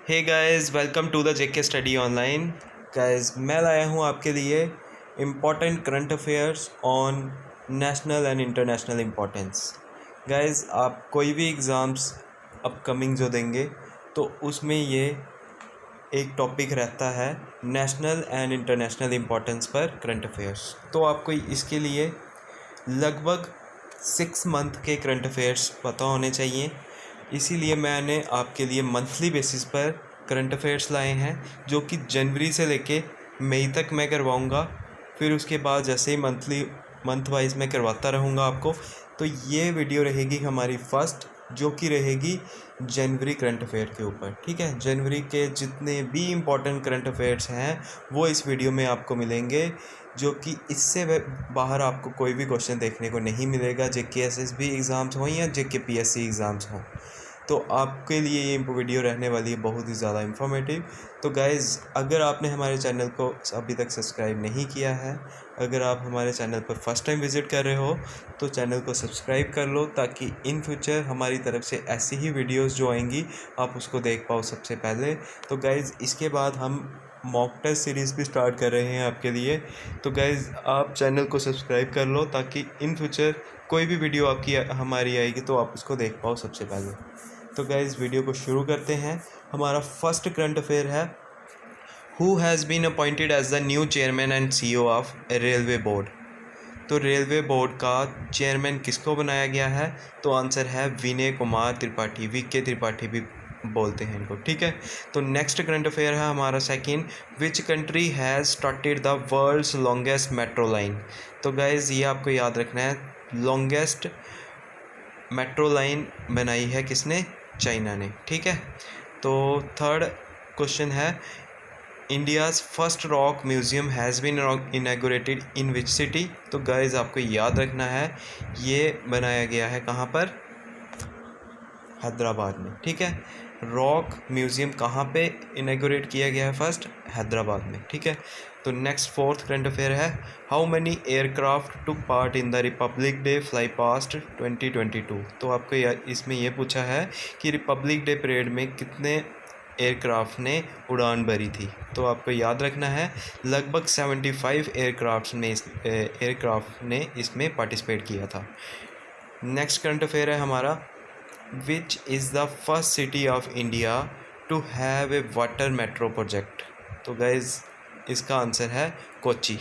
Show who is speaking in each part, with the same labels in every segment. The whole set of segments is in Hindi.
Speaker 1: Hey guys, welcome to the JK study online. Guys, मैं लाया हूँ आपके लिए important current affairs on national and international importance. Guys, आप कोई भी एग्ज़ाम्स अपकमिंग जो देंगे तो उसमें ये एक टॉपिक रहता है नेशनल एंड इंटरनेशनल इम्पोर्टेंस पर करंट अफेयर्स। तो आपको इसके लिए लगभग 6 मंथ के करंट अफेयर्स पता होने चाहिए। इसीलिए मैंने आपके लिए मंथली बेसिस पर करंट अफेयर्स लाए हैं, जो कि जनवरी से लेके मई तक मैं करवाऊँगा। फिर उसके बाद जैसे ही मंथ वाइज मैं करवाता रहूँगा आपको। तो ये वीडियो रहेगी हमारी फर्स्ट, जो कि रहेगी जनवरी करंट अफेयर के ऊपर। ठीक है, जनवरी के जितने भी इम्पोर्टेंट करंट अफेयर्स हैं वो इस वीडियो में आपको मिलेंगे, जो कि इससे बाहर आपको कोई भी क्वेश्चन देखने को नहीं मिलेगा, जेके एसएसबी एग्ज़ाम्स हों या जेके पीएससी एग्ज़ाम्स हों। तो आपके लिए ये वीडियो रहने वाली है बहुत ही ज़्यादा इन्फॉर्मेटिव। तो गाइज़, अगर आपने हमारे चैनल को अभी तक सब्सक्राइब नहीं किया है, अगर आप हमारे चैनल पर फर्स्ट टाइम विज़िट कर रहे हो तो चैनल को सब्सक्राइब कर लो, ताकि इन फ्यूचर हमारी तरफ से ऐसी ही वीडियोस जो आएंगी आप उसको देख पाओ सबसे पहले। तो गाइज़, इसके बाद हम मॉक टेस्ट सीरीज़ भी स्टार्ट कर रहे हैं आपके लिए। तो गाइज़, आप चैनल को सब्सक्राइब कर लो, ताकि इन फ्यूचर कोई भी वीडियो आपकी हमारी आएगी तो आप उसको देख पाओ सबसे पहले। तो गाइज़, वीडियो को शुरू करते हैं। हमारा फर्स्ट करंट अफेयर है, who has been appointed as the new chairman and CEO of railway board. तो रेलवे बोर्ड का चेयरमैन किसको बनाया गया है? तो आंसर है विनय कुमार त्रिपाठी, वीके त्रिपाठी भी बोलते हैं इनको। ठीक है, तो नेक्स्ट करंट अफेयर है हमारा second, which country has started the world's longest metro line. तो गाइज़, ये आपको याद रखना है, लॉन्गेस्ट मेट्रो लाइन बनाई है किसने? चाइना ने। ठीक है, तो थर्ड क्वेश्चन है, India's first rock museum has been inaugurated in which city. तो गाइज़, आपको याद रखना है, ये बनाया गया है कहाँ पर? हैदराबाद में। ठीक है, रॉक म्यूज़ियम कहाँ पे इनॉग्रेट किया गया है? फर्स्ट हैदराबाद में। ठीक है, तो नेक्स्ट फोर्थ करंट अफेयर है, how many aircraft took part in the Republic day fly past 2022। तो आपको इसमें यह पूछा है कि रिपब्लिक डे परेड में कितने एयरक्राफ्ट ने उड़ान भरी थी। तो आपको याद रखना है, लगभग 75 एयरक्राफ्ट ने इसमें पार्टिसिपेट किया था। नेक्स्ट करंट अफेयर है हमारा, which is the first city of India to have a water metro project. तो गाइज़, इसका आंसर है कोच्चि।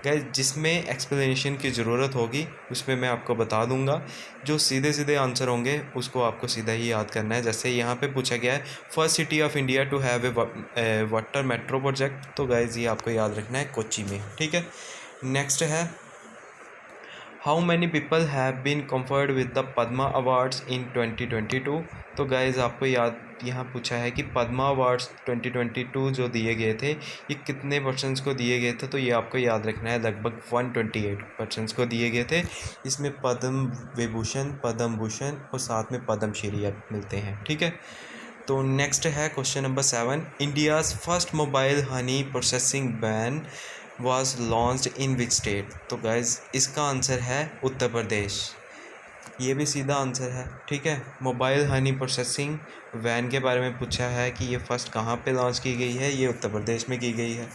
Speaker 1: गाइज, जिसमें एक्सप्लेनेशन की ज़रूरत होगी उसमें मैं आपको बता दूंगा, जो सीधे सीधे आंसर होंगे उसको आपको सीधा ही याद करना है। जैसे यहाँ पे पूछा गया है, first city of India to have a water metro project. तो गाइज, ये आपको याद रखना है कोच्चि में। ठीक है, नेक्स्ट है, how many people have been conferred with the Padma awards in 2022। तो गाइज़, आपको याद यहाँ पूछा है कि पद्मा अवार्ड्स 2022 जो दिए गए थे, ये कितने पर्सन्स को दिए गए थे? तो ये आपको याद रखना है, लगभग 128 पर्सन्स को दिए गए थे। इसमें पद्म विभूषण, पद्म भूषण और साथ में पद्मश्री मिलते हैं। ठीक है, तो नेक्स्ट है question number 7, India's first mobile honey processing van was launched in which state. तो गाइज़, इसका आंसर है उत्तर प्रदेश। ये भी सीधा आंसर है। ठीक है, मोबाइल हनी प्रोसेसिंग वैन के बारे में पूछा है कि ये फर्स्ट कहाँ पे लॉन्च की गई है? ये उत्तर प्रदेश में की गई है।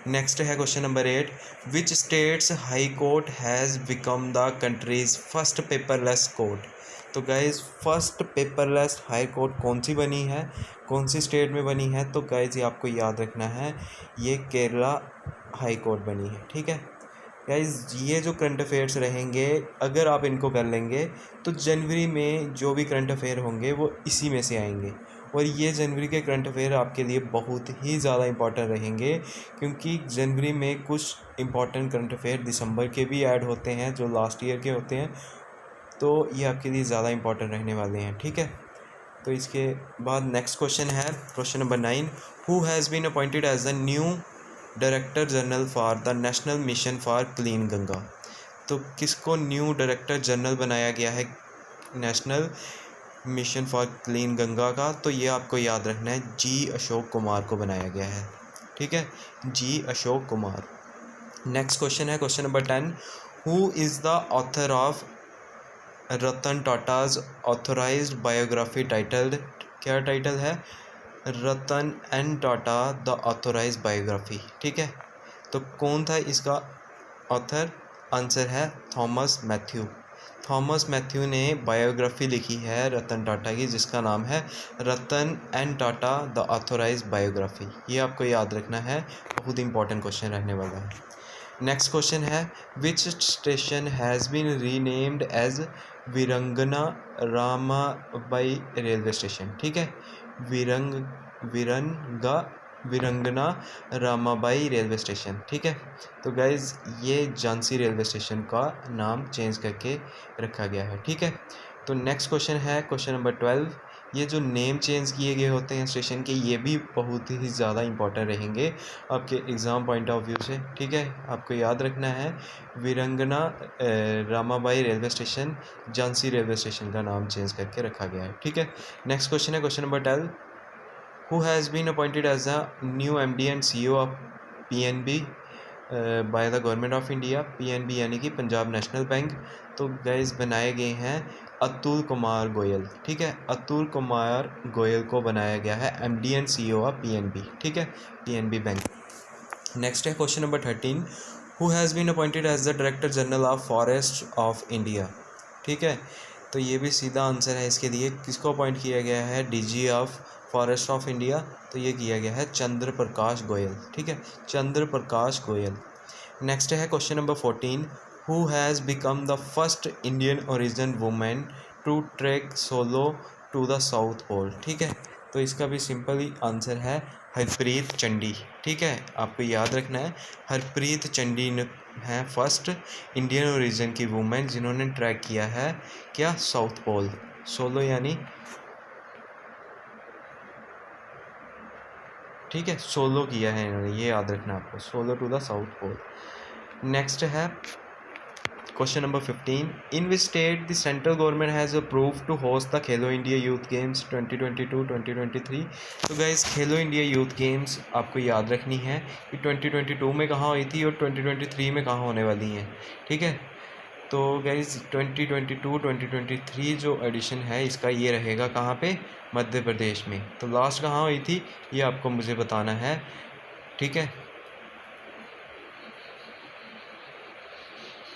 Speaker 1: नेक्स्ट है question number 8, which states high court has become the country's first paperless court. तो guys, first paperless high court कौन सी बनी है, कौन सी स्टेट में बनी है? तो गाइज़, ये आपको याद रखना है, ये केरला हाई कोर्ट बनी है। ठीक है गाइज़, ये जो करंट अफेयर्स रहेंगे, अगर आप इनको कर लेंगे तो जनवरी में जो भी करंट अफेयर होंगे वो इसी में से आएंगे। और ये जनवरी के करंट अफेयर आपके लिए बहुत ही ज़्यादा इम्पॉर्टेंट रहेंगे, क्योंकि जनवरी में कुछ इम्पॉर्टेंट करंट अफेयर दिसंबर के भी ऐड होते हैं जो लास्ट ईयर के होते हैं। तो ये आपके लिए ज़्यादा इम्पॉर्टेंट रहने वाले हैं। ठीक है, तो इसके बाद नेक्स्ट क्वेश्चन है question number 9, who has been appointed as the new director general for the national mission for clean Ganga. तो किसको न्यू डायरेक्टर जनरल बनाया गया है national mission for clean Ganga का? तो ये आपको याद रखना है, जी अशोक कुमार को बनाया गया है। ठीक है, जी अशोक कुमार। नेक्स्ट क्वेश्चन है question number 10, who is the author of Ratan Tata's authorised biography titled. क्या टाइटल है? Ratan N Tata the authorise biography. ठीक है, तो कौन था इसका ऑथर? आंसर है थॉमस मैथ्यू। थॉमस मैथ्यू ने बायोग्राफी लिखी है रतन टाटा की, जिसका नाम है Ratan N Tata the authorise biography. ये आपको याद रखना है, बहुत इंपॉर्टेंट क्वेश्चन रहने वाला है। नेक्स्ट क्वेश्चन है, which station has been renamed as Veerangana Ramabai railway station. ठीक है, वीरंगा वीरंगना रामाबाई रेलवे स्टेशन। ठीक है, तो गाइज़ ये झांसी रेलवे स्टेशन का नाम चेंज करके रखा गया है। ठीक है, तो नेक्स्ट क्वेश्चन है क्वेश्चन नंबर 12। ये जो नेम चेंज किए गए होते हैं स्टेशन के, ये भी बहुत ही ज़्यादा इंपॉर्टेंट रहेंगे आपके एग्ज़ाम पॉइंट ऑफ व्यू से। ठीक है, आपको याद रखना है Veerangana Ramabai railway station Jhansi railway station का नाम चेंज करके रखा गया है। ठीक है, नेक्स्ट क्वेश्चन है question number 12। Who has been appointed as the new MD and CEO of PNB by the government of India. PNB यानी कि पंजाब नेशनल बैंक। तो गाइज बनाए गए हैं अतुल कुमार गोयल। ठीक है, अतुल कुमार गोयल को बनाया गया है MD and CEO of PNB। ठीक है, PNB बैंक। नेक्स्ट है question number 13। Who has been appointed as the director general of forest of India. ठीक है, तो ये भी सीधा आंसर है इसके लिए। किसको अपॉइंट किया गया है? DG of forest of India. तो ये किया गया है चंद्र प्रकाश गोयल। ठीक है, चंद्र प्रकाश गोयल। नेक्स्ट है question number 14। Who has become the first Indian origin women to track solo to the south pole. ठीक है, तो इसका भी सिंपल ही आंसर है हरप्रीत चंडी। ठीक है, आपको याद रखना है हरप्रीत चंडी हैं फर्स्ट इंडियन ओरिजिन की वुमेन जिन्होंने ट्रैक किया है क्या? South pole. सोलो यानी, ठीक है, सोलो किया है इन्होंने, ये याद रखना आपको, solo to the south pole. Next है question number 15। In which state the central government has approved to host the Khelo India youth games 2022-2023। तो गाइज खेलो इंडिया यूथ गेम्स आपको याद रखनी है कि 2022 में कहाँ हुई थी और 2023 में कहाँ होने वाली हैं। ठीक है, तो गाइज 2022-2023 जो एडिशन है इसका ये रहेगा कहाँ पे? मध्य प्रदेश में। तो लास्ट कहाँ हुई थी ये आपको मुझे बताना है। ठीक है,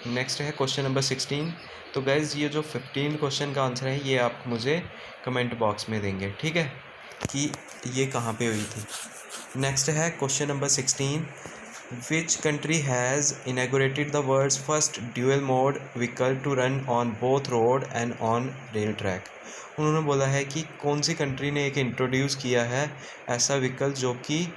Speaker 1: नेक्स्ट है क्वेश्चन नंबर 16। तो गाइज़ ये जो 15 क्वेश्चन का आंसर है ये आप मुझे कमेंट बॉक्स में देंगे। ठीक है, कि ये कहाँ पे हुई थी। नेक्स्ट है question number 16। Which country has inaugurated the world's first dual mode vehicle to run on both road and on rail track. उन्होंने बोला है कि कौन सी कंट्री ने एक इंट्रोड्यूस किया है ऐसा व्हीकल जो कि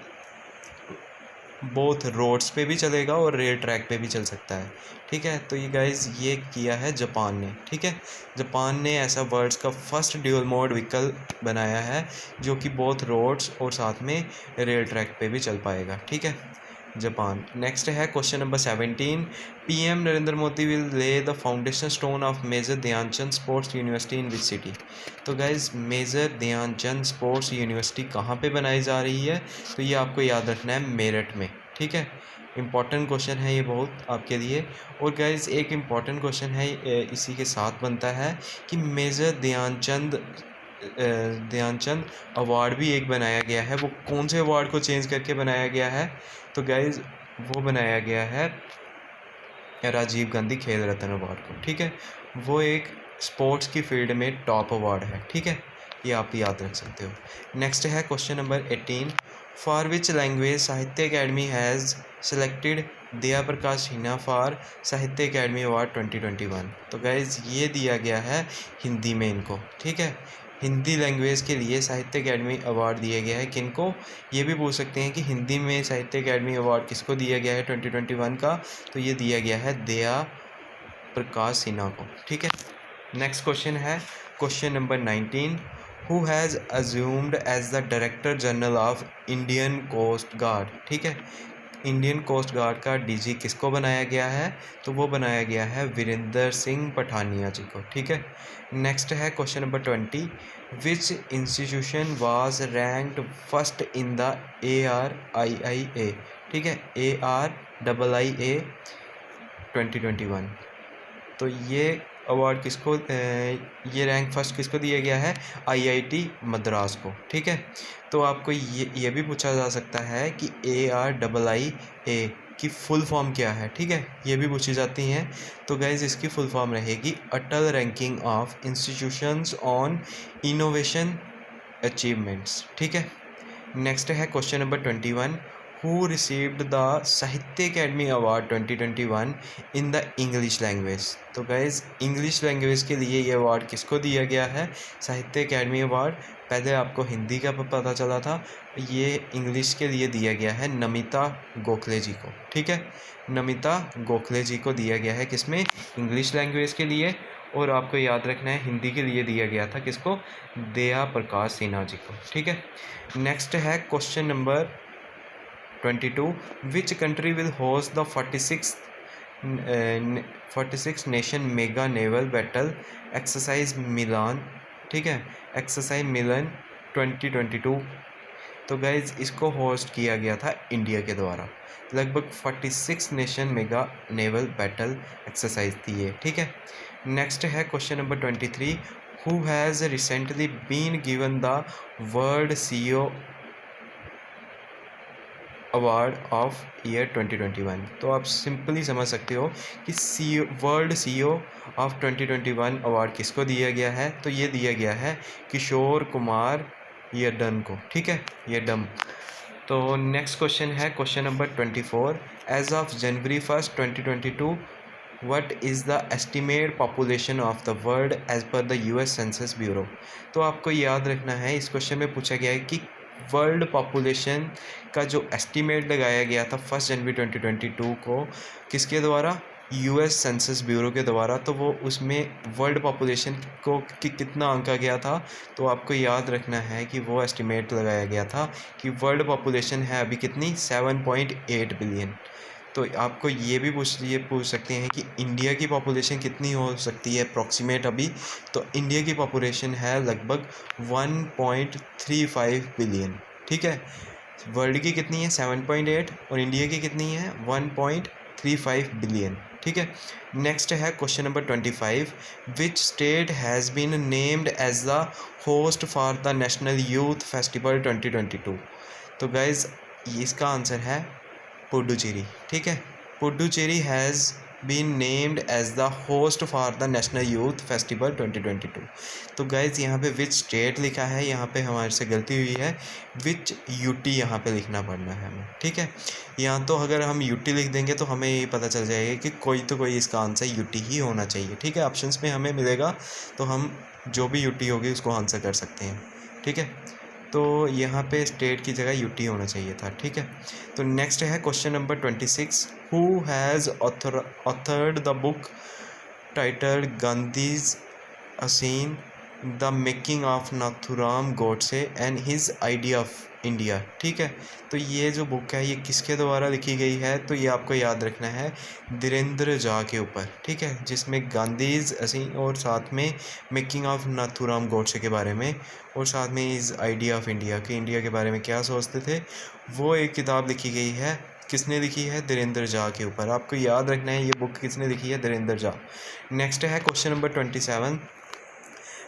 Speaker 1: बोथ रोड्स पे भी चलेगा और रेल ट्रैक पे भी चल सकता है। ठीक है, तो ये गाइज़ ये किया है जापान ने। ठीक है, जापान ने ऐसा वर्ल्ड्स का फर्स्ट ड्यूअल मोड व्हीकल बनाया है जो कि बोथ रोड्स और साथ में रेल ट्रैक पे भी चल पाएगा। ठीक है, जापान। नेक्स्ट है question number 17। PM Narendra Modi will lay the foundation stone of major Dhyanchand sports university in which city. तो guys major Dhyanchand sports university कहाँ पे बनाई जा रही है? तो ये आपको याद रखना है मेरठ में। ठीक है, इंपॉर्टेंट क्वेश्चन है ये बहुत आपके लिए। और गाइज एक इम्पॉर्टेंट क्वेश्चन है इसी के साथ बनता है कि मेजर ध्यानचंद अवार्ड भी एक बनाया गया है। वो कौन से अवार्ड को चेंज करके बनाया गया है? तो गाइज़ वो बनाया गया है राजीव गांधी खेल रत्न अवार्ड को। ठीक है, वो एक स्पोर्ट्स की फील्ड में टॉप अवार्ड है। ठीक है, ये आप याद रख सकते हो। नेक्स्ट है question number 18। For which language Sahitya Akademi has selected Daya Prakash Sinha for Sahitya Akademi award 2021। तो गाइज़ ये दिया गया है हिंदी में इनको। ठीक है, हिंदी लैंग्वेज के लिए साहित्य अकेडमी अवार्ड दिया गया है किनको? ये भी पूछ सकते हैं कि हिंदी में साहित्य अकेडमी अवार्ड किसको दिया गया है 2021 का? तो ये दिया गया है दया प्रकाश सिन्हा को। ठीक है, नेक्स्ट क्वेश्चन है question number 19। Who has assumed as the director general of Indian coast guard. ठीक है, इंडियन कोस्ट गार्ड का DG किसको बनाया गया है? तो वो बनाया गया है वीरेंद्र सिंह पठानिया जी को। ठीक है, नेक्स्ट है question number 20। Which institution was ranked first in the ARIIA। ठीक है, ARIIA 2021। तो ये अवार्ड किसको ये रैंक फर्स्ट किसको दिया गया है? आईआईटी मद्रास को। ठीक है, तो आपको ये भी पूछा जा सकता है कि ARIIA की फुल फॉर्म क्या है। ठीक है, ये भी पूछी जाती हैं। तो गाइज़ इसकी फुल फॉर्म रहेगी Atal ranking of institutions on innovation achievements. ठीक है, नेक्स्ट है question number 21, who received the Sahitya Akademi award 2021 in the English language. तो गाइज इंग्लिश लैंग्वेज के लिए ये अवार्ड किसको दिया गया है? साहित्य अकेडमी अवार्ड। पहले आपको हिंदी का पता चला था, ये इंग्लिश के लिए दिया गया है नमिता गोखले जी को। ठीक है, नमिता गोखले जी को दिया गया है किसमें? इंग्लिश लैंग्वेज के लिए। और आपको याद रखना है हिंदी के लिए दिया गया था किसको? दया प्रकाश सिन्हा जी को। ठीक है, नेक्स्ट है question number 22, which country will host the 46th nation mega naval battle exercise Milan. ठीक है, एक्सरसाइज मिलन 2022। तो गाइज इसको होस्ट किया गया था इंडिया के द्वारा। लगभग 46 nation mega naval battle exercise थी ये। ठीक है, नेक्स्ट है question number 23, who has recently been given the world CEO award of year 2021। तो आप सिंपली समझ सकते हो कि वर्ल्ड CEO ऑफ 2021 अवार्ड किसको दिया गया है? तो ये दिया गया है किशोर कुमार यदम को। ठीक है, यदम। तो नेक्स्ट क्वेश्चन है question number 24, as of January 1, 2022 what is the estimate population of the world as per the US census bureau. तो आपको याद रखना है, इस क्वेश्चन में पूछा गया है कि वर्ल्ड पॉपुलेशन का जो एस्टिमेट लगाया गया था 1 जनवरी 2022 को किसके द्वारा? US सेंसस ब्यूरो के द्वारा। तो वो उसमें वर्ल्ड पॉपुलेशन को कितना आंका गया था? तो आपको याद रखना है कि वो एस्टिमेट लगाया गया था कि वर्ल्ड पॉपुलेशन है अभी कितनी? 7.8 बिलियन। तो आपको ये भी पूछ सकते हैं कि इंडिया की पॉपुलेशन कितनी हो सकती है अप्रॉक्सीमेट अभी? तो इंडिया की पॉपुलेशन है लगभग 1.35 बिलियन। ठीक है, वर्ल्ड की कितनी है? 7.8 और इंडिया की कितनी है? 1.35 बिलियन। ठीक है, नेक्स्ट है question number 25, which state has been named as the host for the national youth festival 2022। तो गाइज इसका आंसर है पुडुचेरी। ठीक है, Puducherry has been named as the host for the national youth festival 2022। तो गाइज यहाँ पे विच स्टेट लिखा है, यहाँ पे हमारे से गलती हुई है, विच यूटी यहाँ पे लिखना पड़ना है हमें। ठीक है, यहाँ तो अगर हम यूटी लिख देंगे तो हमें ये पता चल जाएगा कि कोई इसका आंसर यूटी ही होना चाहिए। ठीक है, ऑप्शंस में हमें मिलेगा तो हम जो भी यूटी होगी उसको आंसर कर सकते हैं। ठीक है, तो यहाँ पे स्टेट की जगह यूटी होना चाहिए था। ठीक है, तो नेक्स्ट है question number 26, who has authored the book titled Gandhi's assassin the making of Nathuram Godse and his idea of India. ठीक है, तो ये जो बुक है ये किसके द्वारा लिखी गई है? तो ये आपको याद रखना है धीरेन्द्र झा के ऊपर। ठीक है, जिसमें गांधीज असीन और साथ में मेकिंग ऑफ नाथुराम गोडसे के बारे में और साथ में इस आइडिया ऑफ इंडिया कि इंडिया के बारे में क्या सोचते थे, वो एक किताब लिखी गई है। किसने लिखी है? धीरेन्द्र झा के ऊपर। आपको याद रखना है ये बुक किसने लिखी है? धीरेन्द्र झा। नेक्स्ट है question number 27,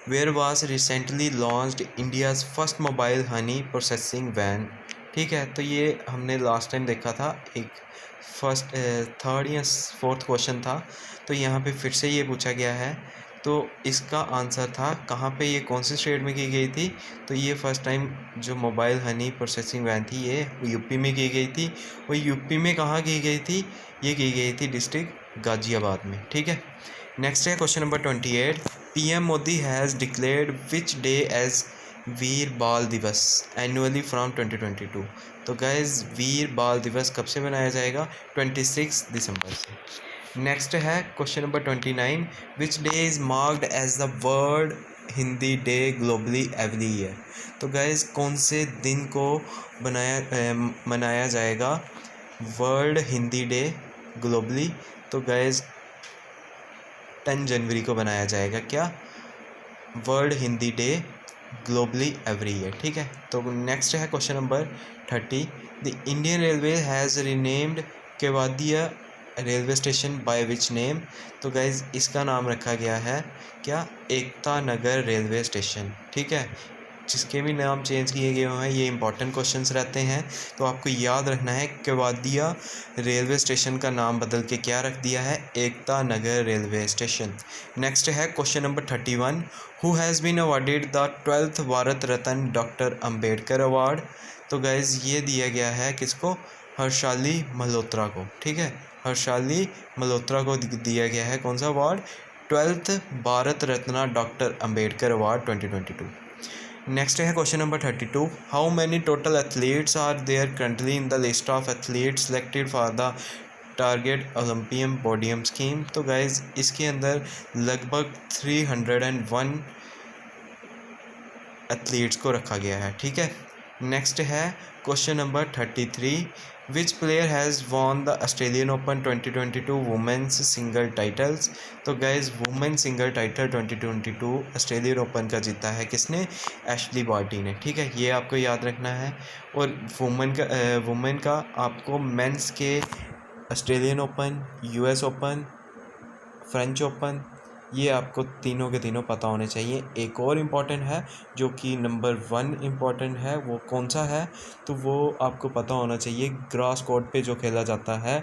Speaker 1: where was recently launched India's first mobile honey processing van. ठीक है, तो ये हमने लास्ट टाइम देखा था, एक थर्ड या फोर्थ क्वेश्चन था। तो यहाँ पे फिर से ये पूछा गया है, तो इसका आंसर था कहाँ पे, ये कौन से स्टेट में की गई थी? तो ये फर्स्ट टाइम जो मोबाइल हनी प्रोसेसिंग वैन थी ये यूपी में की गई थी। वो यूपी में कहाँ की गई थी? ये की गई थी डिस्ट्रिक्ट गाज़ियाबाद में। ठीक है, नेक्स्ट है question number 28, PM Modi has declared which day as Veer Bal Diwas annually from 2022। तो गाइज वीर बाल दिवस कब से मनाया जाएगा? 26 दिसंबर से। नेक्स्ट है question number 29, which day is marked as the world Hindi day globally every year. तो गाइज कौन से दिन को मनाया जाएगा वर्ल्ड हिंदी डे ग्लोबली? तो गाइज 10 जनवरी को बनाया जाएगा क्या? World Hindi day globally every year. ठीक है, तो नेक्स्ट है question number 30, the Indian railway has renamed Kevadia railway station by which name? तो गाइज़ इसका नाम रखा गया है क्या, एकता नगर रेलवे स्टेशन, ठीक है। जिसके भी नाम चेंज किए गए हैं ये इंपॉर्टेंट क्वेश्चंस रहते हैं, तो आपको याद रखना है केवादिया रेलवे स्टेशन का नाम बदल के क्या रख दिया है, Ekta Nagar railway station. Next है question number 31, who has been awarded the 12th Bharat Ratna doctor Ambedkar award? तो गाइज़ ये दिया गया है किसको, हर्षाली मल्होत्रा को, ठीक है। हर्षाली मल्होत्रा को दिया गया है कौन सा award, 12th Bharat Ratna doctor Ambedkar award 2022। Next है question number 32, how many total athletes are there currently in the list of athletes selected for the target olympic podium scheme? तो गाइज इसके अंदर लगभग 301 एथलीट्स को रखा गया है, ठीक है। नेक्स्ट है question number 33, which player has won the Australian open 2022 women's single titles? तो guys women single title 2022 Australian open का जीता है किसने, एशली बार्टी ने, ठीक है। ये आपको याद रखना है। और वुमेन का आपको मेंस के Australian open, US open, French open, ये आपको तीनों के तीनों पता होने चाहिए। एक और इम्पॉर्टेंट है जो कि नंबर 1 इम्पॉर्टेंट है, वो कौन सा है, तो वो आपको पता होना चाहिए, ग्रास कोर्ट पे जो खेला जाता है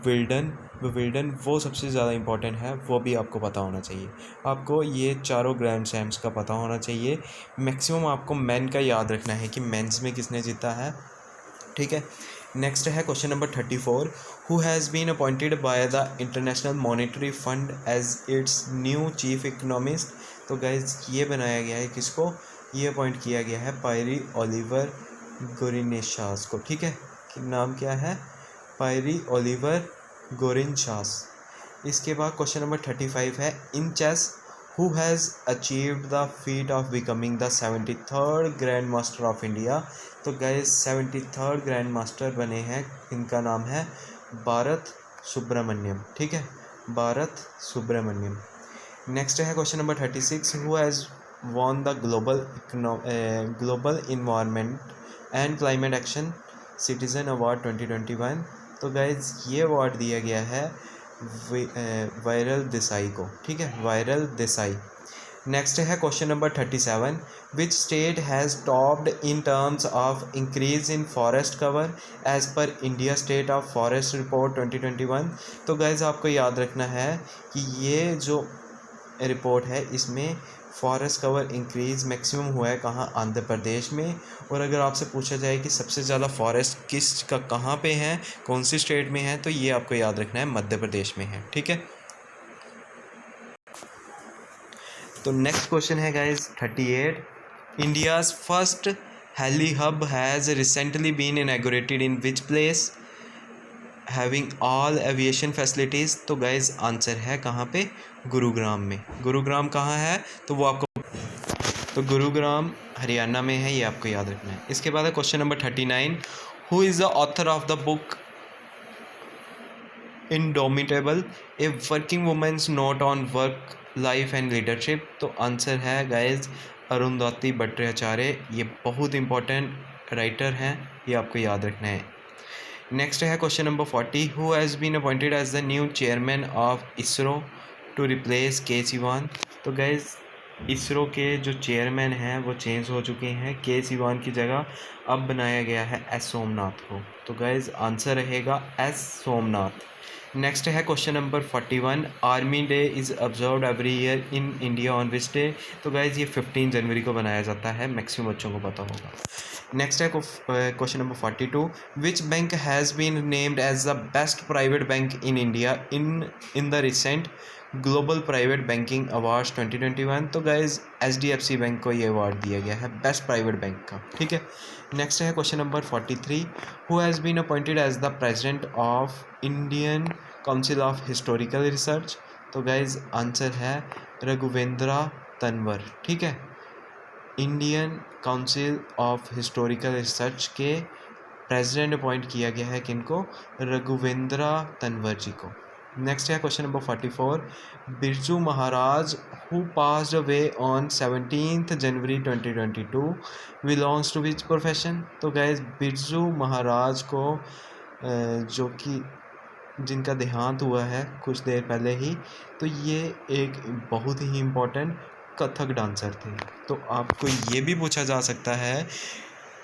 Speaker 1: विल्डन, वो सबसे ज़्यादा इम्पॉर्टेंट है, वो भी आपको पता होना चाहिए। आपको ये चारों ग्रैंड स्लैम्स का पता होना चाहिए। मैक्सिमम आपको मेन का याद रखना है कि मेंस में किसने जीता है, ठीक है। नेक्स्ट है question number 34, who has been appointed by the international monetary fund as its new chief economist? तो गाइज ये बनाया गया है किसको, ये अपॉइंट किया गया है पायरी ओलिवर गोरिनेशास को, ठीक है। नाम क्या है, पायरी ओलिवर गोरिनशास। इसके बाद क्वेश्चन नंबर 35 है, in chess who has achieved the feat of becoming the 73rd grand master of India? तो गाइज 73rd ग्रैंड मास्टर बने हैं, इनका नाम है भारत सुब्रमण्यम, ठीक है, भारत सुब्रमण्यम। नेक्स्ट है question number 36, who has won the global environment and climate action citizen award 2021? तो गाइज ये अवार्ड दिया गया है वायरल देसाई को, ठीक है, वायरल देसाई। नेक्स्ट है question number 37, which state has topped in terms of increase in forest cover as per India state of forest report 2021? तो गाइज आपको याद रखना है कि ये जो रिपोर्ट है इसमें फॉरेस्ट कवर इंक्रीज़ मैक्सिमम हुआ है कहाँ, आंध्र प्रदेश में। और अगर आपसे पूछा जाए कि सबसे ज़्यादा फॉरेस्ट किस का कहाँ पे है, कौन सी स्टेट में है, तो ये आपको याद रखना है मध्य प्रदेश में है, ठीक है। तो नेक्स्ट क्वेश्चन है guys 38, India's first heli hub has recently been inaugurated in which place having all aviation facilities? तो गाइज आंसर है कहाँ पे, गुरुग्राम में। गुरुग्राम कहाँ है, तो वो आपको, तो गुरुग्राम हरियाणा में है, ये आपको याद रखना है। इसके बाद है question number 39, who is the author of the book indomitable a working women's note on work life and leadership? तो आंसर है गाइज अरुंधति भट्टाचार्य, ये बहुत इंपॉर्टेंट राइटर हैं, ये आपको याद रखना है। नेक्स्ट है question number 40, who has been appointed as the new chairman of ISRO to replace K Sivan? तो गाइज इसरो के जो चेयरमैन हैं वो चेंज हो चुके हैं, के सिवान की जगह अब बनाया गया है एस सोमनाथ को। तो गाइज आंसर रहेगा एस सोमनाथ। नेक्स्ट है question number 41, army day is observed every year in India on which day? तो गाइज ये 15 जनवरी को बनाया जाता है, मैक्सिमम बच्चों को पता होगा। नेक्स्ट है question number 42, which bank has been named as the best private bank in India in the recent global private banking awards 2021? तो गाइज HDFC बैंक को ये अवार्ड दिया गया है बेस्ट प्राइवेट बैंक का, ठीक है। नेक्स्ट है question number 43, who has been appointed as the president of Indian council of historical research? तो गाइज आंसर है रघुवेंद्रा तंवर, ठीक है। Indian council of historical research के प्रेसिडेंट अपॉइंट किया गया है किनको, रघुवेंद्रा तंवर जी को। नेक्स्ट है question number 44, Birju Maharaj who passed away on 17th January 2022 belongs to which profession? तो गाइज बिरजू महाराज को जो कि जिनका देहांत हुआ है कुछ देर पहले ही, तो ये एक बहुत ही इम्पोर्टेंट कथक डांसर थे। तो आपको ये भी पूछा जा सकता है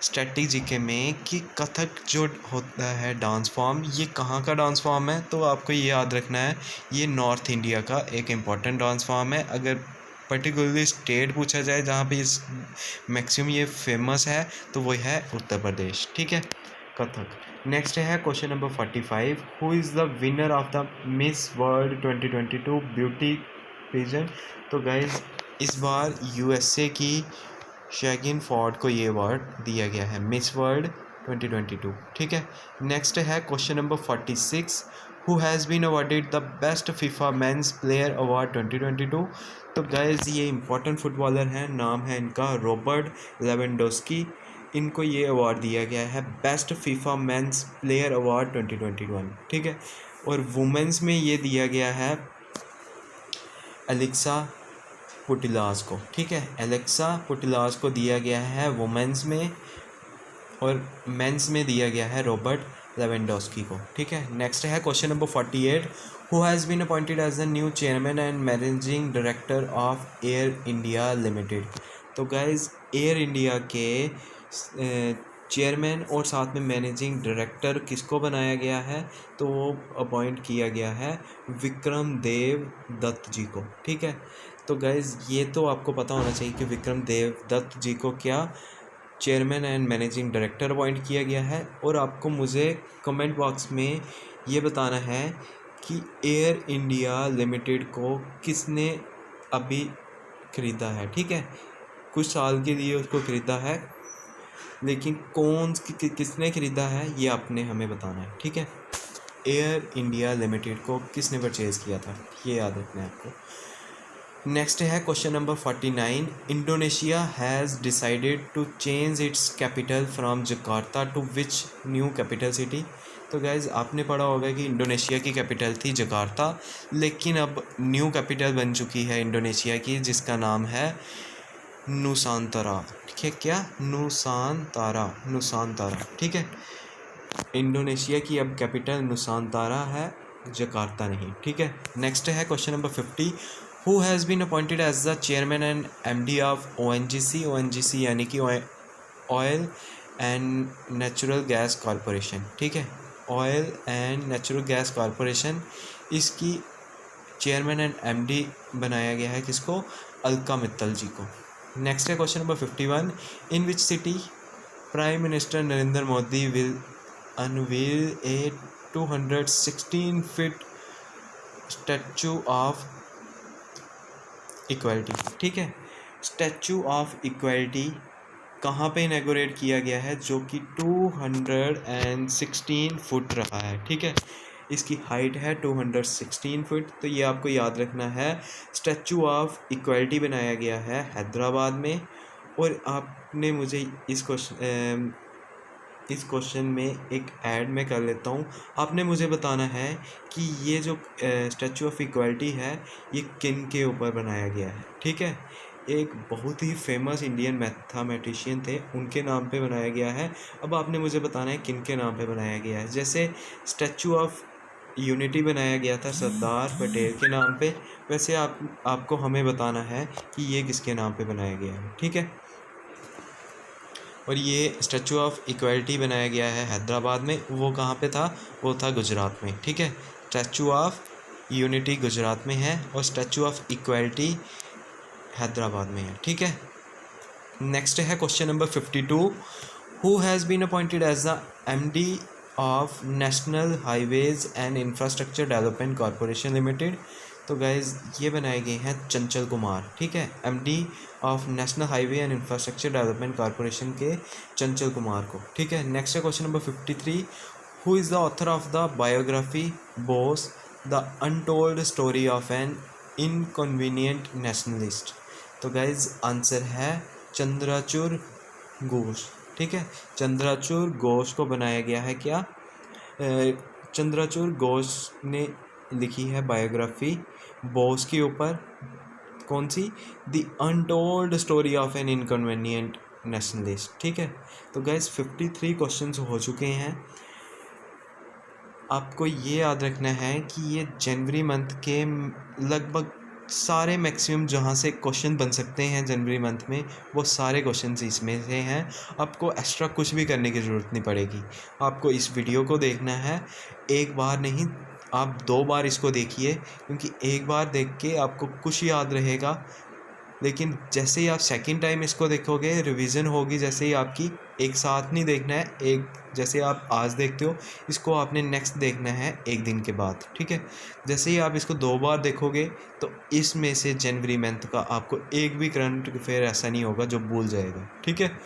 Speaker 1: स्ट्रेटजी के में कि कथक जो होता है डांस फॉर्म, ये कहाँ का डांस फॉर्म है। तो आपको ये याद रखना है ये नॉर्थ इंडिया का एक इम्पॉर्टेंट डांस फॉर्म है। अगर पर्टिकुलरली स्टेट पूछा जाए जहाँ पे इस मैक्सिमम ये फेमस है तो वो है उत्तर प्रदेश, ठीक है, कथक। नेक्स्ट है question number 45, who is the winner of the miss world 2022 beauty pageant. तो गाइज इस बार यूएसए की शैगिन फॉर्ड को ये अवार्ड दिया गया है मिस वर्ल्ड 2022, ठीक है। नेक्स्ट है question number 46, who has been awarded the best FIFA men's player award 2022। तो गाइज ये इंपॉर्टेंट फुटबॉलर हैं, नाम है इनका रॉबर्ट लेवेंडोस्की। इनको ये अवार्ड दिया गया है best FIFA men's player award 2021, ठीक है। और वुमेंस में ये दिया गया है एलेक्सा पुटिलास को, ठीक है, एलेक्सा पुटिलास को दिया गया है वुमेंस में, और मेंस में दिया गया है रॉबर्ट लेवेंडोस्की को, ठीक है। नेक्स्ट है question number 48, who has been appointed as the new chairman and managing director of Air India limited. तो गाइज एयर इंडिया के चेयरमैन और साथ में मैनेजिंग डायरेक्टर किसको बनाया गया है, तो वो अपॉइंट किया गया है विक्रम देव दत्त जी को, ठीक है। तो गाइज़ ये तो आपको पता होना चाहिए कि विक्रम देव दत्त जी को क्या chairman and managing director appoint किया गया है। और आपको मुझे कमेंट बॉक्स में ये बताना है कि एयर इंडिया लिमिटेड को किसने अभी ख़रीदा है, ठीक है, कुछ साल के लिए उसको ख़रीदा है, लेकिन किसने ख़रीदा है ये आपने हमें बताना है, ठीक है। एयर इंडिया लिमिटेड को किसने परचेज़ किया था, ये याद रखना है आपको। नेक्स्ट है question number 49, Indonesia has decided to change its capital from Jakarta to which new capital city. तो गाइज़ आपने पढ़ा होगा कि इंडोनेशिया की कैपिटल थी जकार्ता, लेकिन अब न्यू कैपिटल बन चुकी है इंडोनेशिया की, जिसका नाम है नुसांतरा, ठीक है, क्या नुसांतारा, ठीक है। इंडोनेशिया की अब कैपिटल नुसांतारा है, जकार्ता नहीं, ठीक है। नेक्स्ट है question number 50, who has been appointed as the chairman and MD of ONGC यानी कि oil and natural gas corporation, ठीक है, oil and natural gas corporation, इसकी चेयरमैन एंड एमडी बनाया गया है किसको, अलका मित्तल जी को। नेक्स्ट है question number 51, in which city prime minister Narendra Modi will unveil A 216 feet statue of equality, ठीक है। स्टैचू ऑफ इक्वलिटी कहाँ पे इनॉग्रेट किया गया है, जो कि 216 फुट रहा है, ठीक है, इसकी हाइट है 216 फुट। तो ये आपको याद रखना है, स्टैचू ऑफ इक्वलिटी बनाया गया है हैदराबाद में। और आपने मुझे इस क्वेश्चन में एक ऐड में कर लेता हूँ, आपने मुझे बताना है कि ये जो स्टैचू ऑफ इक्वलिटी है ये किन के ऊपर बनाया गया है, ठीक है। एक बहुत ही फेमस इंडियन मैथमेटिशियन थे, उनके नाम पे बनाया गया है। अब आपने मुझे बताना है किन के नाम पे बनाया गया है। जैसे स्टैचू ऑफ यूनिटी बनाया गया था सरदार पटेल के नाम पे, वैसे आपको हमें बताना है कि ये किसके नाम पे बनाया गया है, ठीक है। और ये स्टैचू ऑफ इक्वलिटी बनाया गया है हैदराबाद में, वो कहाँ पे था, वो था गुजरात में, ठीक है। स्टैचू ऑफ यूनिटी गुजरात में है और स्टैचू ऑफ इक्वलिटी हैदराबाद में है, ठीक है। नेक्स्ट है question number 52, who has been appointed as the MD of national highways and infrastructure development corporation limited. तो गाइज़ ये बनाए गए हैं चंचल कुमार, ठीक है, MD of national highway and infrastructure development corporation के चंचल कुमार को, ठीक है। नेक्स्ट है question number 53, who is the author of the biography Bose the untold story of an inconvenient nationalist. तो गाइज़ आंसर है चंद्रचूड़ घोष, ठीक है, चंद्रचूड़ घोष को बनाया गया है क्या, चंद्रचूड़ घोष ने लिखी है बायोग्राफी बोस के ऊपर, कौन सी, the untold story of an inconvenient nationalist, ठीक है। तो गाइस 53 क्वेश्चंस हो चुके हैं। आपको ये याद रखना है कि ये जनवरी मंथ के लगभग सारे मैक्सिमम जहाँ से क्वेश्चन बन सकते हैं जनवरी मंथ में, वो सारे क्वेश्चंस इसमें से हैं। आपको एक्स्ट्रा कुछ भी करने की ज़रूरत नहीं पड़ेगी। आपको इस वीडियो को देखना है, एक बार नहीं आप 2 बार इसको देखिए, क्योंकि एक बार देख के आपको कुछ याद रहेगा, लेकिन जैसे ही आप सेकंड टाइम इसको देखोगे रिवीजन होगी जैसे ही आपकी। एक साथ नहीं देखना है, एक जैसे आप आज देखते हो इसको आपने नेक्स्ट देखना है एक दिन के बाद, ठीक है। जैसे ही आप इसको 2 बार देखोगे तो इसमें से जनवरी मंथ का आपको एक भी करंट अफेयर ऐसा नहीं होगा जो भूल जाएगा, ठीक है।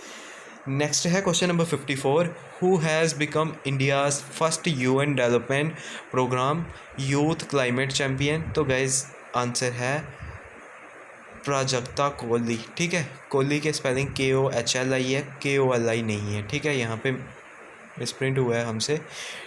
Speaker 1: नेक्स्ट है question number 54, who has become India's first UN development programme youth climate champion. तो गाइज आंसर है प्राजक्ता कोहली, ठीक है। कोहली के स्पेलिंग KOHLI है, KOLI नहीं है, ठीक है। यहाँ पे मिसप्रिंट हुआ है हमसे,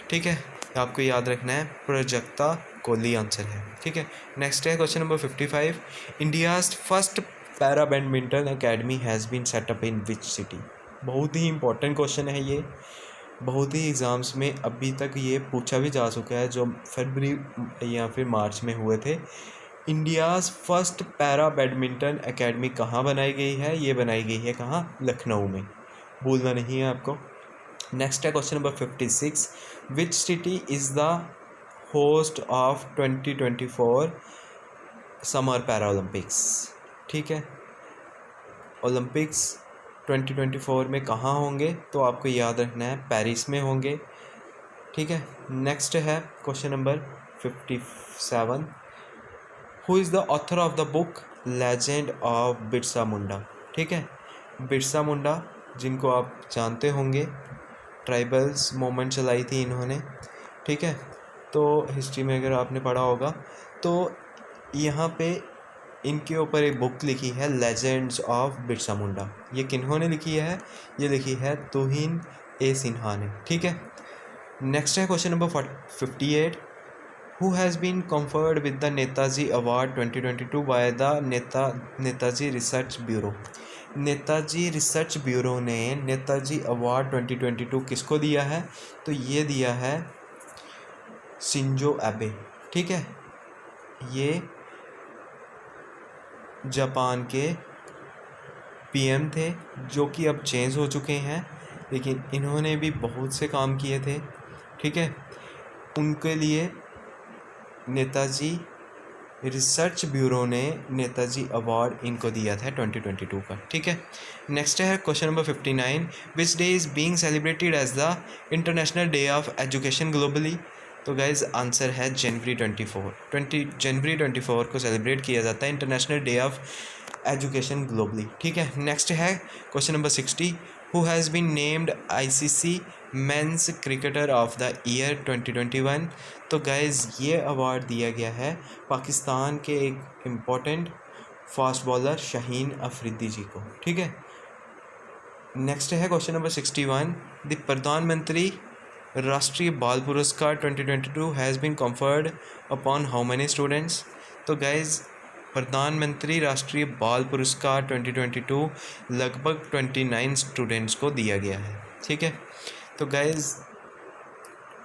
Speaker 1: ठीक है। आपको याद रखना है प्राजक्ता कोहली आंसर है, ठीक है। नेक्स्ट है question number 55, India's first para badminton academy has been set up in which city. बहुत ही इंपॉर्टेंट क्वेश्चन है ये, बहुत ही एग्ज़ाम्स में अभी तक ये पूछा भी जा चुका है, जो फरवरी या फिर मार्च में हुए थे। India's first para badminton academy कहाँ बनाई गई है? ये बनाई गई है कहाँ? लखनऊ में, भूलना नहीं है आपको। नेक्स्ट है question number 56, which city is the host of 2024 summer para Olympics, ठीक है। ओलंपिक्स 2024 में कहाँ होंगे? तो आपको याद रखना है पेरिस में होंगे, ठीक है। नेक्स्ट है question number 57, who is the author of the book legend of Birsa Munda, ठीक है। बिरसा मुंडा जिनको आप जानते होंगे, ट्राइबल्स मूवमेंट चलाई थी इन्होंने, ठीक है। तो हिस्ट्री में अगर आपने पढ़ा होगा तो यहाँ पे इनके ऊपर एक बुक लिखी है लेजेंड्स ऑफ बिरसा मुंडा। ये किन्होंने लिखी है? ये लिखी है तुहिन ए सिन्हा ने, ठीक है। नेक्स्ट है question number 58, who has been conferred with the Netaji Award 2022 by the Netaji research bureau. Netaji research bureau ने नेताजी अवार्ड 2022 किसको दिया है? तो ये दिया है शिंजो एबे, ठीक है। ये जापान के PM थे जो कि अब चेंज हो चुके हैं, लेकिन इन्होंने भी बहुत से काम किए थे, ठीक है। उनके लिए नेताजी रिसर्च ब्यूरो ने नेताजी अवार्ड इनको दिया था 2022 का, ठीक है। नेक्स्ट है question number 59, which day is being celebrated as the international day of education globally. तो गाइज आंसर है जनवरी 24 को सेलिब्रेट किया जाता है international day of education globally, ठीक है। नेक्स्ट है question number 60, who has been named ICC men's cricketer of the year 2021। तो गाइज़ ये अवार्ड दिया गया है पाकिस्तान के एक important fast bowler Shaheen Afridi ji को, ठीक है। नेक्स्ट है क्वेश्चन नंबर 61, द प्रधानमंत्री राष्ट्रीय बाल पुरस्कार 2022 has been conferred upon how many students. तो गाइज़ प्रधानमंत्री राष्ट्रीय बाल पुरस्कार 2022 लगभग 29 स्टूडेंट्स को दिया गया है, ठीक है। तो गाइज़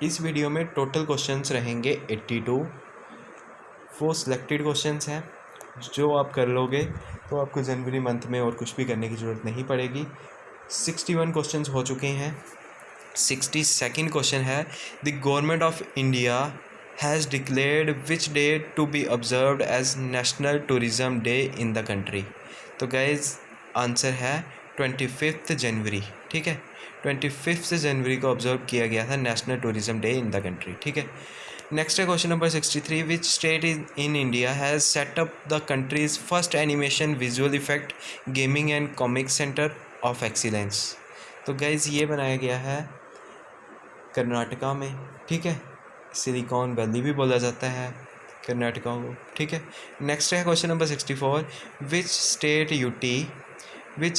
Speaker 1: इस वीडियो में टोटल क्वेश्चंस रहेंगे 82, वो सिलेक्टेड क्वेश्चंस हैं जो आप कर लोगे तो आपको जनवरी मंथ में और कुछ भी करने की ज़रूरत नहीं पड़ेगी। 61 क्वेश्चंस हो चुके हैं। 62nd क्वेश्चन है, the government of India has declared which day to be observed as national tourism day in the country. तो गाइज़ आंसर है 25 जनवरी, ठीक है। 25 जनवरी को ऑब्जर्व किया गया था national tourism day in the country, ठीक है। नेक्स्ट है question number 63, which state in India has set up the countries first animation visual effect gaming and comic centre of excellence. तो गाइज़ ये बनाया गया है कर्नाटका में, ठीक है। सिलिकॉन वैली भी बोला जाता है कर्नाटका को, ठीक है। नेक्स्ट है question number 64, which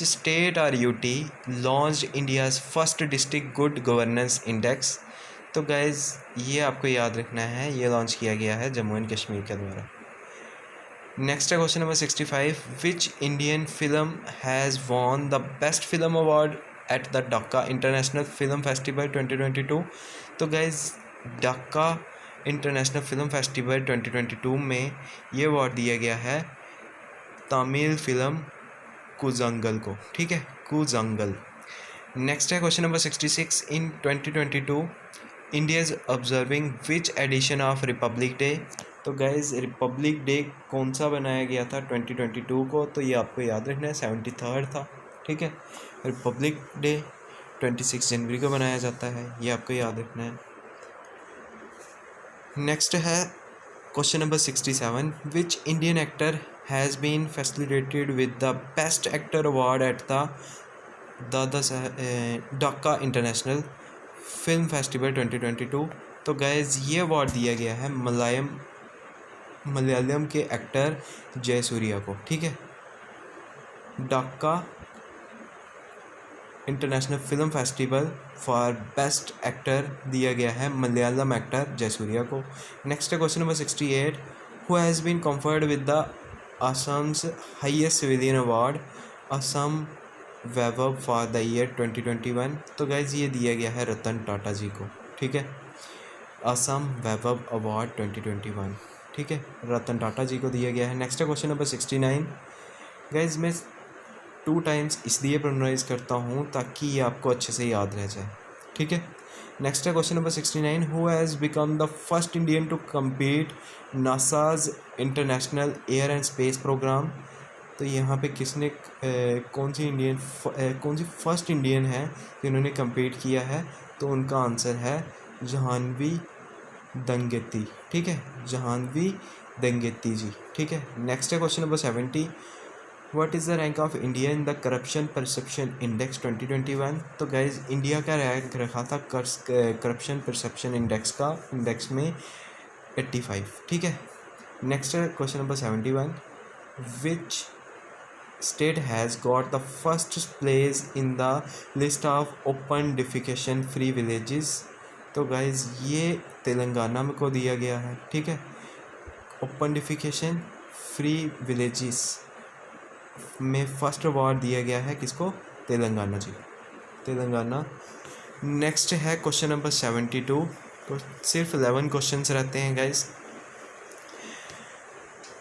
Speaker 1: state or UT launched India's first district good governance index. तो गाइज़ ये आपको याद रखना है, ये लॉन्च किया गया है जम्मू एंड कश्मीर के द्वारा। नेक्स्ट है question number 65, which Indian film has won the best film award at the Dhaka international film festival 2022। तो guys Dhaka international film festival 2022 में ये अवार्ड दिया गया है तमिल फिल्म कुजंगल को, ठीक है, कुजंगल। नेक्स्ट है question number 66, in 2022 India is observing which edition of Republic day. तो गाइज रिपब्लिक डे कौन सा बनाया गया था 2022 को, तो ये आपको याद रखना है 73rd था, ठीक है। रिपब्लिक डे 26 जनवरी को बनाया जाता है, ये आपको याद रखना है। नेक्स्ट है question number 67, which Indian actor has been felicitated with the best actor award at the Dhaka international film festival 2022। तो गाइज ये अवार्ड दिया गया है मलयालम के एक्टर जयसूर्या को, ठीक है। Dhaka international film festival for best actor दिया गया है मलयालम एक्टर जयसूर्या को। नेक्स्ट है question number 68, who has been conferred with the Assam's highest civilian award Assam Baibhav for the year 2021। तो गाइज ये दिया गया है रतन टाटा जी को, ठीक है, असम वैभव अवार्ड 2021, ठीक है, रतन टाटा जी को दिया गया है। नेक्स्ट है क्वेश्चन नंबर 69, गाइज मैं 2 टाइम्स इसलिए प्रोनाउंस करता हूँ ताकि ये आपको अच्छे से याद रह जाए, ठीक है। नेक्स्ट है question number 69, who has become the first Indian to compete NASA's international air and space program. तो यहाँ पे किसने कौन सी फर्स्ट इंडियन है जिन्होंने कम्पीट किया है, तो उनका आंसर है जहानवी दंगेती, ठीक है, जहानवी दंगेती जी, ठीक है। नेक्स्ट है question number 70, what is the rank of India in the corruption perception index 2021। तो गाइज इंडिया का रैंक रखा था करप्शन परसेप्शन इंडेक्स में 85, ठीक है। नेक्स्ट है question number 71, which state has got the first place in the list of open defecation free villages. तो गाइज ये तेलंगाना में को दिया गया है, ठीक है, ओपन डिफिकेशन फ्री विलेजेस में फर्स्ट अवार्ड दिया गया है किसको, तेलंगाना जी, तेलंगाना। नेक्स्ट है क्वेश्चन नंबर 72, तो सिर्फ 11 क्वेश्चंस रहते हैं guys.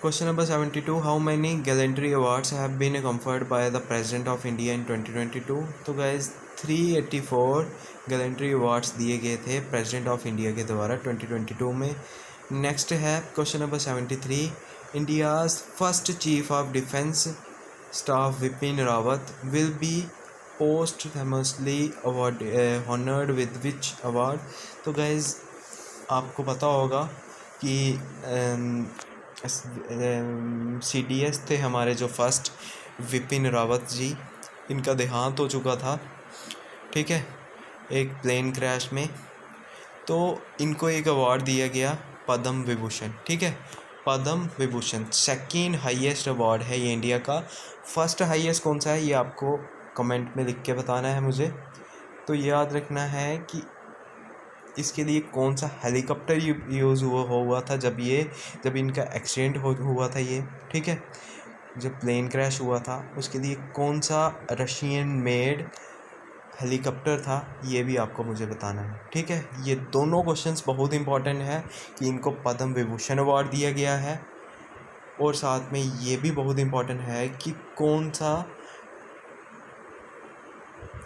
Speaker 1: Question number 72, how many gallantry awards have been conferred by the president of India in 2022। तो गाइज 384 गैलेंट्री अवार्ड्स दिए गए थे प्रेसिडेंट ऑफ इंडिया के द्वारा 2022 में। नेक्स्ट है question number 73, India's first chief of defence staff Bipin Rawat will be posthumously award honoured with which award. तो गाइज आपको पता होगा कि CDS थे हमारे जो फर्स्ट विपिन रावत जी, इनका देहांत हो चुका था, ठीक है, एक प्लेन क्रैश में। तो इनको एक अवार्ड दिया गया पद्म विभूषण, ठीक है, Padma Vibhushan second highest award है ये इंडिया का। फर्स्ट हाईएस्ट कौन सा है ये आपको कमेंट में लिख के बताना है मुझे। तो याद रखना है कि इसके लिए कौन सा हेलीकॉप्टर यूज़ हुआ था जब इनका एक्सीडेंट हुआ था ये, ठीक है, जब प्लेन क्रैश हुआ था उसके लिए कौन सा रशियन मेड हेलीकॉप्टर था, ये भी आपको मुझे बताना है, ठीक है। ये दोनों क्वेश्चंस बहुत इंपॉर्टेंट है कि इनको पद्म विभूषण अवार्ड दिया गया है, और साथ में ये भी बहुत इंपॉर्टेंट है कि कौन सा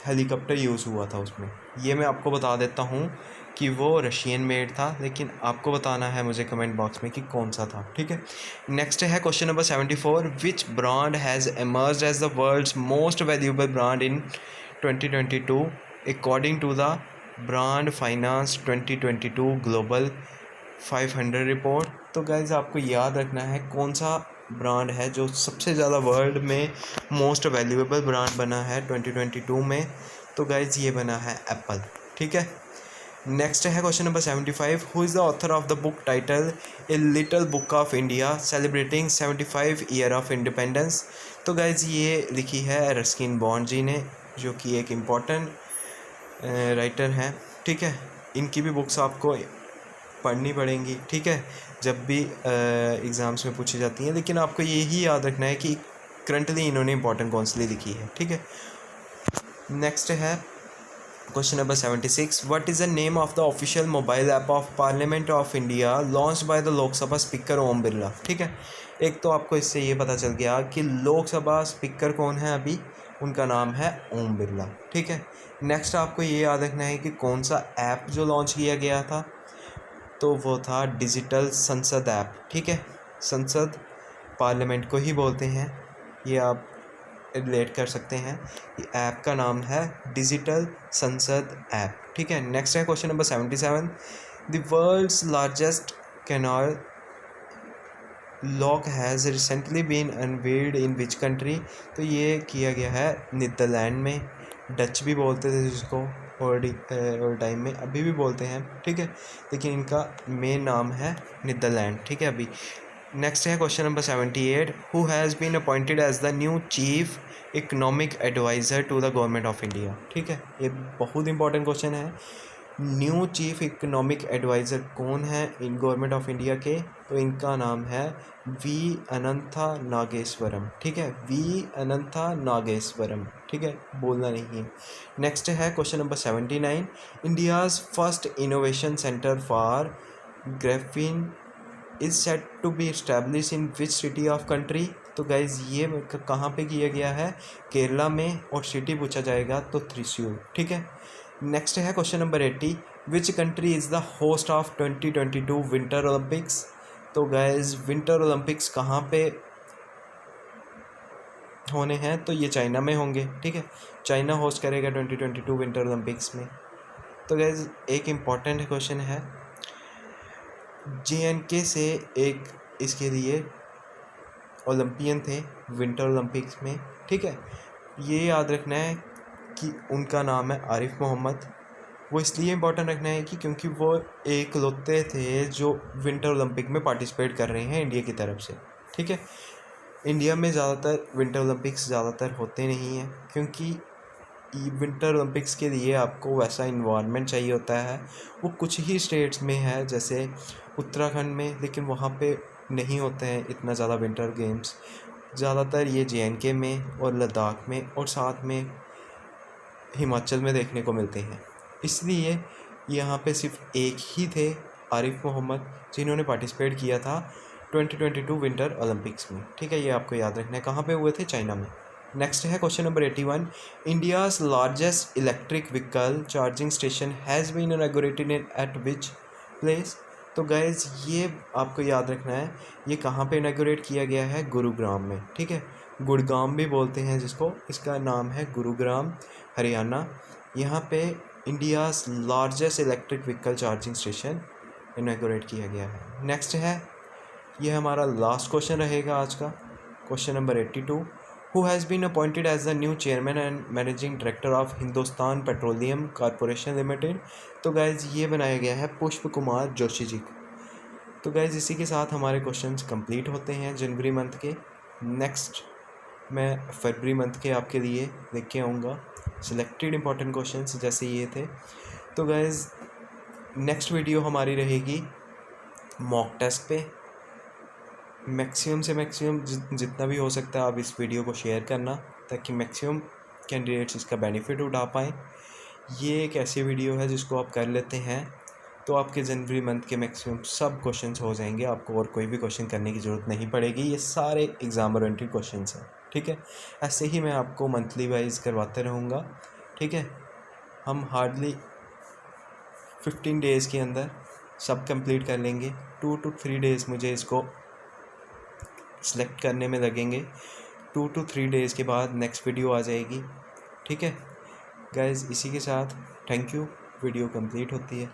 Speaker 1: हेलीकॉप्टर यूज़ हुआ था उसमें। ये मैं आपको बता देता हूँ कि वो रशियन मेड था, लेकिन आपको बताना है मुझे कमेंट बॉक्स में कि कौन सा था, ठीक है। नेक्स्ट है question number 74, which brand has emerged as the world's most valuable brand in 2022 according to the brand finance 2022 global 500 report. तो गाइज आपको याद रखना है कौन सा ब्रांड है जो सबसे ज़्यादा वर्ल्ड में मोस्ट वैल्यूएबल ब्रांड बना है 2022 में। तो गाइज ये बना है एप्पल, ठीक है। नेक्स्ट है question number 75, who is the author of the book title a little book of India celebrating 75 year of independence. तो गाइज ये लिखी है रस्किन बॉन्ड जी ने, जो कि एक इम्पॉर्टेंट राइटर हैं, ठीक है। इनकी भी बुक्स आपको पढ़नी पड़ेंगी, ठीक है, जब भी एग्ज़ाम्स में पूछी जाती हैं, लेकिन आपको यही याद रखना है कि करंटली इन्होंने इम्पोर्टेंट कौन सी लिखी है, ठीक है। नेक्स्ट है question number 76, what is the name of the official mobile app of parliament of India launch by the Lok Sabha speaker Om Birla. ठीक है, एक तो आपको इससे ये पता चल गया कि लोकसभा स्पीकर कौन है अभी, उनका नाम है ओम बिरला। ठीक है, नेक्स्ट आपको ये याद रखना है कि कौन सा ऐप जो लॉन्च किया गया था, तो वो था डिजिटल संसद ऐप। ठीक है, संसद पार्लियामेंट को ही बोलते हैं, ये आप रिलेट कर सकते हैं। ये ऐप का नाम है डिजिटल संसद ऐप। ठीक है, नेक्स्ट है question number 77, the world's largest canal lock has recently been unveiled in which country. तो ये किया गया है नीदरलैंड में। डच भी बोलते थे जिसको और टाइम में, अभी भी बोलते हैं। ठीक है, लेकिन इनका मेन नाम है नीदरलैंड। ठीक है, अभी नेक्स्ट है question number 78, who has been appointed as the new chief economic advisor to the government of India. ठीक है, ये बहुत इंपॉर्टेंट क्वेश्चन है। न्यू चीफ इकोनॉमिक एडवाइज़र कौन है इन गवर्नमेंट ऑफ इंडिया के, तो इनका नाम है वी अनंथा नागेश्वरम। ठीक है, वी अनंथा नागेश्वरम। ठीक है, बोलना नहीं है। नेक्स्ट है question number 79, India's first innovation centre for graphene is set to be establish in which city of country. तो गाइज़ ये कहाँ पे किया गया है, केरला में, और सिटी पूछा जाएगा तो त्रिशूर। ठीक है, नेक्स्ट है question number 80, which country is the host of 2022 winter Olympics. तो गाइज़ विंटर ओलंपिक्स कहाँ पे होने हैं, तो ये चाइना में होंगे। ठीक है, चाइना होस्ट करेगा 2022 विंटर ओलंपिक्स में। तो गाइज़ एक इम्पॉर्टेंट क्वेश्चन है, JNK से एक इसके लिए ओलंपियन थे विंटर ओलंपिक्स में। ठीक है, ये याद रखना है कि उनका नाम है आरिफ मोहम्मद। वो इसलिए इम्पोर्टेंट रखना है कि क्योंकि वो एकलौते थे जो विंटर ओलंपिक में पार्टिसिपेट कर रहे हैं इंडिया की तरफ से। ठीक है, इंडिया में ज़्यादातर विंटर ओलंपिक्स ज़्यादातर होते नहीं हैं, क्योंकि विंटर ओलंपिक्स के लिए आपको वैसा इन्वायरमेंट चाहिए होता है। वो कुछ ही स्टेट्स में है, जैसे उत्तराखंड में, लेकिन वहाँ पे नहीं होते हैं इतना ज़्यादा विंटर गेम्स। ज़्यादातर ये JNK में और लद्दाख में और साथ में हिमाचल में देखने को मिलते हैं। इसलिए यहाँ पे सिर्फ एक ही थे आरिफ मोहम्मद जिन्होंने पार्टिसिपेट किया था 2022 विंटर ओलंपिक्स में। ठीक है, ये आपको याद रखना है। कहाँ पे हुए थे, चाइना में। नेक्स्ट है question number 81, India's largest electric vehicle charging station has been inaugurated at which place. तो गाइज ये आपको याद रखना है, ये कहाँ पे इनॉग्रेट किया गया है, गुरुग्राम में। ठीक है, गुड़गाम भी बोलते हैं जिसको, इसका नाम है गुरुग्राम, हरियाणा। यहाँ पे India's largest electric vehicle charging station inaugurate किया गया है। नेक्स्ट है, ये हमारा लास्ट क्वेश्चन रहेगा आज का, question number 82, who has been appointed as the new chairman and managing director of Hindustan petroleum corporation limited. तो गाइज़ ये बनाया गया है पुष्प कुमार जोशी जी को। तो गाइज़ इसी के साथ हमारे क्वेश्चंस कंप्लीट होते हैं जनवरी मंथ के। नेक्स्ट मैं फरवरी मंथ के आपके लिए लेके आऊँगा सिलेक्टेड इंपॉर्टेंट क्वेश्चंस जैसे ये थे। तो गाइज़ नेक्स्ट वीडियो हमारी रहेगी मॉक टेस्ट पे। मैक्सिमम से मैक्सिमम जितना भी हो सकता है आप इस वीडियो को शेयर करना, ताकि मैक्सिमम कैंडिडेट्स इसका बेनिफिट उठा पाएँ। ये एक ऐसी वीडियो है जिसको आप कर लेते हैं तो आपके जनवरी मंथ के मैक्सिमम सब क्वेश्चंस हो जाएंगे, आपको और कोई भी क्वेश्चन करने की ज़रूरत नहीं पड़ेगी। ये सारे एग्ज़ाम ओरिएंटेड क्वेश्चंस हैं। ठीक है, ऐसे ही मैं आपको मंथली वाइज करवाते रहूँगा। ठीक है, हम हार्डली 15 डेज़ के अंदर सब कंप्लीट कर लेंगे। 2 to 3 डेज़ मुझे इसको सिलेक्ट करने में लगेंगे। 2 to 3 डेज़ के बाद नेक्स्ट वीडियो आ जाएगी। ठीक है गाइज़, इसी के साथ थैंक यू, वीडियो कंप्लीट होती है।